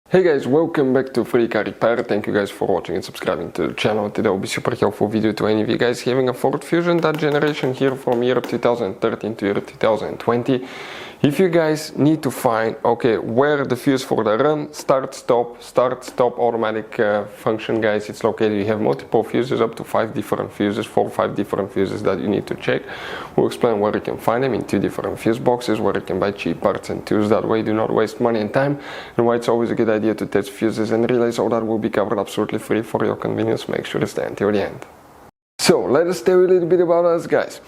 Hey guys, welcome back to Free Car Repair. Thank you guys for watching and subscribing to the channel. Today will be super helpful video to any of you guys having a Ford Fusion that generation here from year 2013 to year 2020. If you guys need to find where the fuse for the run, start stop automatic function, guys, it's located. You have multiple fuses, up to 5 different fuses, 4 or 5 different fuses that you need to check. We'll explain where you can find them in 2 different fuse boxes, where you can buy cheap parts and tools. That way do not waste money and time, and why it's always a good idea to test fuses and relays. All that will be covered absolutely free for your convenience. Make sure to stay until the end. So let us tell you a little bit about us, guys.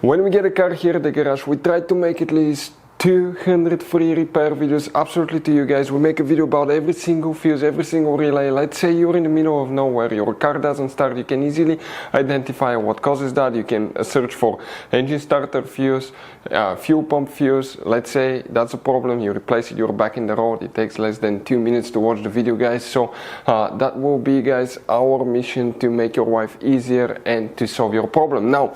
When we get a car here at the garage, we try to make at least 200 free repair videos absolutely to you guys. We make a video about every single fuse, every single relay. Let's say you're in the middle of nowhere, your car doesn't start, you can easily identify what causes that. You can search for engine starter fuse, fuel pump fuse. Let's say that's a problem, you replace it, you're back in the road. It takes less than 2 minutes to watch the video, guys. So that will be, guys, our mission to make your life easier and to solve your problem. Now,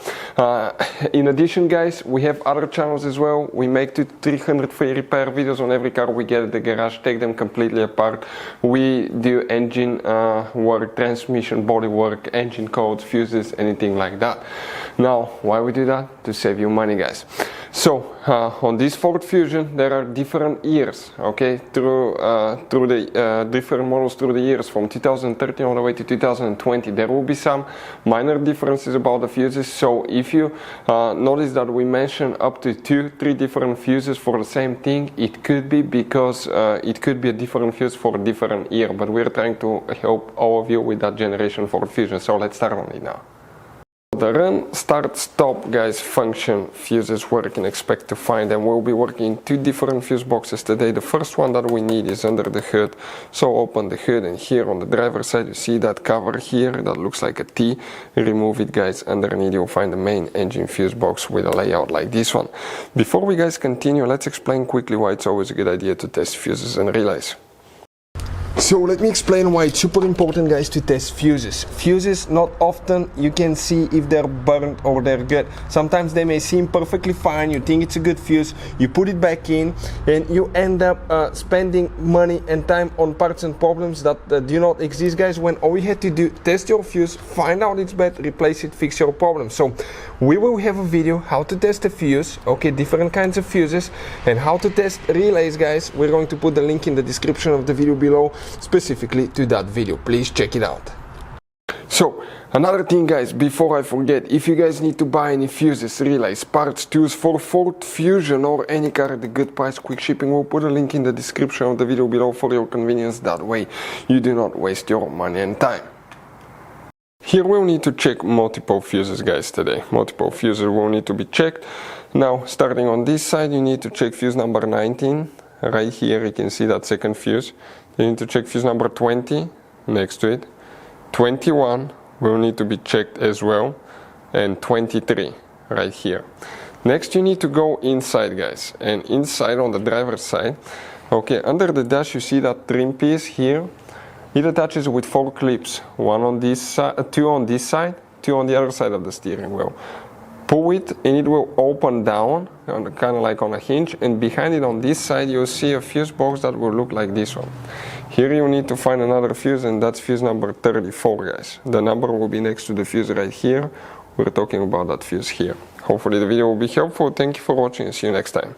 in addition, guys, we have other channels as well. We make 300 free repair videos on every car we get at the garage, take them completely apart. We do engine work, transmission body work, engine codes, fuses, anything like that. Now, why we do that? To save you money, guys. So on this Ford Fusion there are different years, through the different models through the years from 2013 all the way to 2020. There will be some minor differences about the fuses. So if you notice that we mention up to 2-3 different fuses for the same thing, it could be because it could be a different fuse for a different year, but we're trying to help all of you with that generation Ford Fusion. So let's start on it now. The run, start, stop, guys, function fuses, where you can expect to find them. We'll be working in 2 different fuse boxes today. The first one that we need is under the hood. So open the hood, and here on the driver's side you see that cover here that looks like a T. Remove it, guys. Underneath you'll find the main engine fuse box with a layout like this one. Before we guys continue, let's explain quickly why it's always a good idea to test fuses and relays. So let me explain why it's super important, guys, to test fuses. Fuses, not often you can see if they're burnt or they're good. Sometimes they may seem perfectly fine, you think it's a good fuse, you put it back in, and you end up spending money and time on parts and problems that do not exist, guys, when all you had to do, test your fuse, find out it's bad, replace it, fix your problem. So we will have a video how to test a fuse, different kinds of fuses, and how to test relays, guys. We're going to put the link in the description of the video below, specifically to that video. Please check it out. So another thing, guys, before I forget, if you guys need to buy any fuses, relays, parts, tools for Ford Fusion or any car at a good price, quick shipping, we'll put a link in the description of the video below for your convenience. That way you do not waste your money and time. Here we'll need to check multiple fuses, guys, today. Multiple fuses will need to be checked. Now, starting on this side, you need to check fuse number 19. Right here you can see that second fuse. You need to check fuse number 20 next to it. 21 will need to be checked as well, and 23 right here. Next you need to go inside, guys, and inside on the driver's side, under the dash you see that trim piece here. It attaches with 4 clips, 1 on this side, 2 on this side, 2 on the other side of the steering wheel. Pull it and it will open down, kind of like on a hinge, and behind it on this side you'll see a fuse box that will look like this one. Here you need to find another fuse, and that's fuse number 34, guys. The number will be next to the fuse right here. We're talking about that fuse here. Hopefully the video will be helpful. Thank you for watching and see you next time.